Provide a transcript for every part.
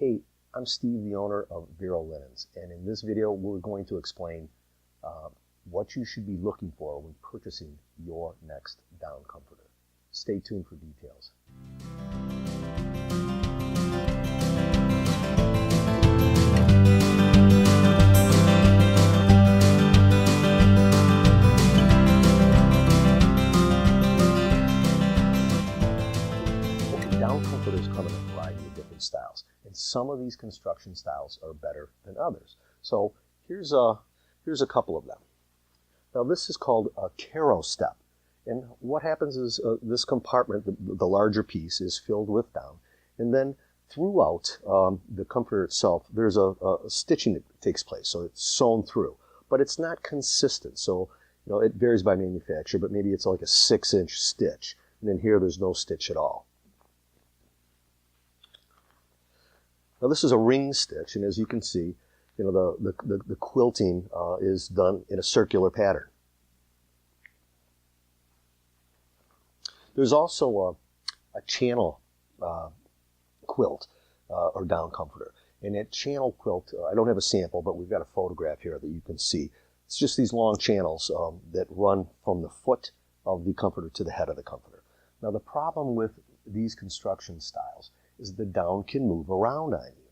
Hey, I'm Steve, the owner of Vero Linens, and in this video we're going to explain what you should be looking for when purchasing your next down comforter. Stay tuned for details. Down comforters come in a variety of different styles, and some of these construction styles are better than others. So here's a couple of them. Now this is called a Caro step, and what happens is this compartment, the larger piece, is filled with down, and then throughout the comforter itself, there's a stitching that takes place, so it's sewn through, but it's not consistent. So it varies by manufacturer, but maybe it's like a 6-inch stitch, and then here there's no stitch at all. Now this is a ring stitch, and as you can see, the quilting is done in a circular pattern. There's also a channel quilt or down comforter, and that channel quilt, I don't have a sample, but we've got a photograph here that you can see. It's just these long channels that run from the foot of the comforter to the head of the comforter. Now the problem with these construction styles is the down can move around on you.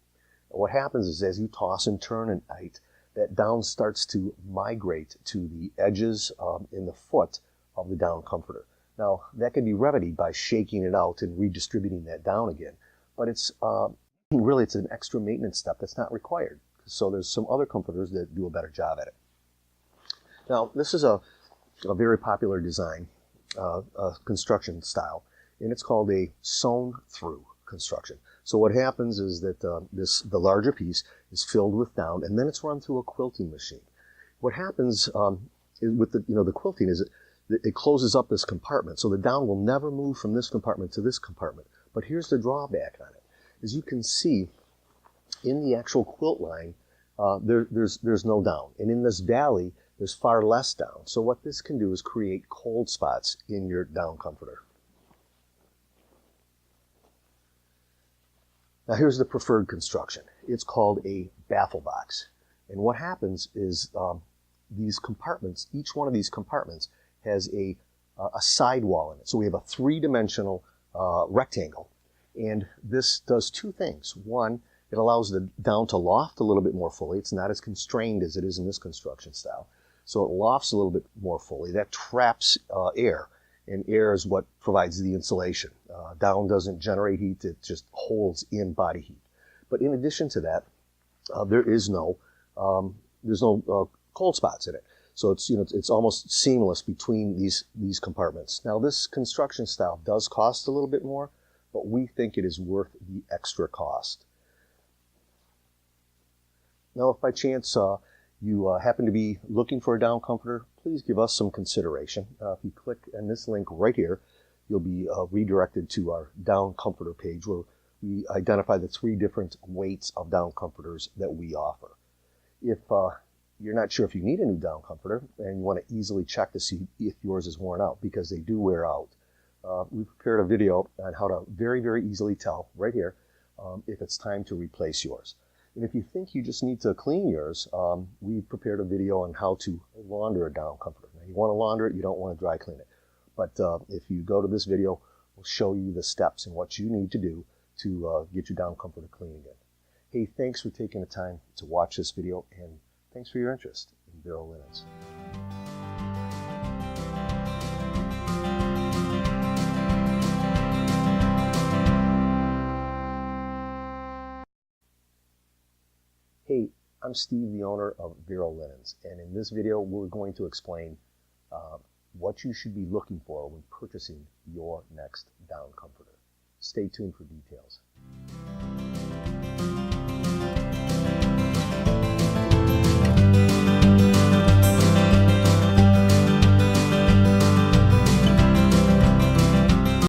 What happens is as you toss and turn at night, that down starts to migrate to the edges in the foot of the down comforter. Now that can be remedied by shaking it out and redistributing that down again, but it's really it's an extra maintenance step that's not required. So there's some other comforters that do a better job at it. Now this is a very popular design, construction style, and it's called a sewn through construction. So what happens is that the larger piece is filled with down, and then it's run through a quilting machine. What happens with the quilting is it closes up this compartment, so the down will never move from this compartment to this compartment. But here's the drawback on it. As you can see, in the actual quilt line, there's no down, and in this valley, there's far less down. So what this can do is create cold spots in your down comforter. Now here's the preferred construction. It's called a baffle box. And what happens is these compartments, each one of these compartments has a sidewall in it. So we have a three-dimensional rectangle. And this does two things. One, it allows the down to loft a little bit more fully. It's not as constrained as it is in this construction style. So it lofts a little bit more fully. That traps air. And air is what provides the insulation. Down doesn't generate heat, it just holds in body heat. But in addition to that, there's no cold spots in it. So it's almost seamless between these compartments. Now this construction style does cost a little bit more, but we think it is worth the extra cost. Now if by chance you happen to be looking for a down comforter, please give us some consideration. If you click on this link right here, you'll be redirected to our down comforter page where we identify the 3 different weights of down comforters that we offer. If you're not sure if you need a new down comforter and you want to easily check to see if yours is worn out, because they do wear out, we've prepared a video on how to very, very easily tell right here if it's time to replace yours. And if you think you just need to clean yours, we've prepared a video on how to launder a down comforter. Now you want to launder it, you don't want to dry clean it. But if you go to this video, we'll show you the steps and what you need to do to get your down comforter clean again. Hey, thanks for taking the time to watch this video, and thanks for your interest in Vero Linens. Hey, I'm Steve, the owner of Vero Linens, and in this video we're going to explain what you should be looking for when purchasing your next down comforter. Stay tuned for details.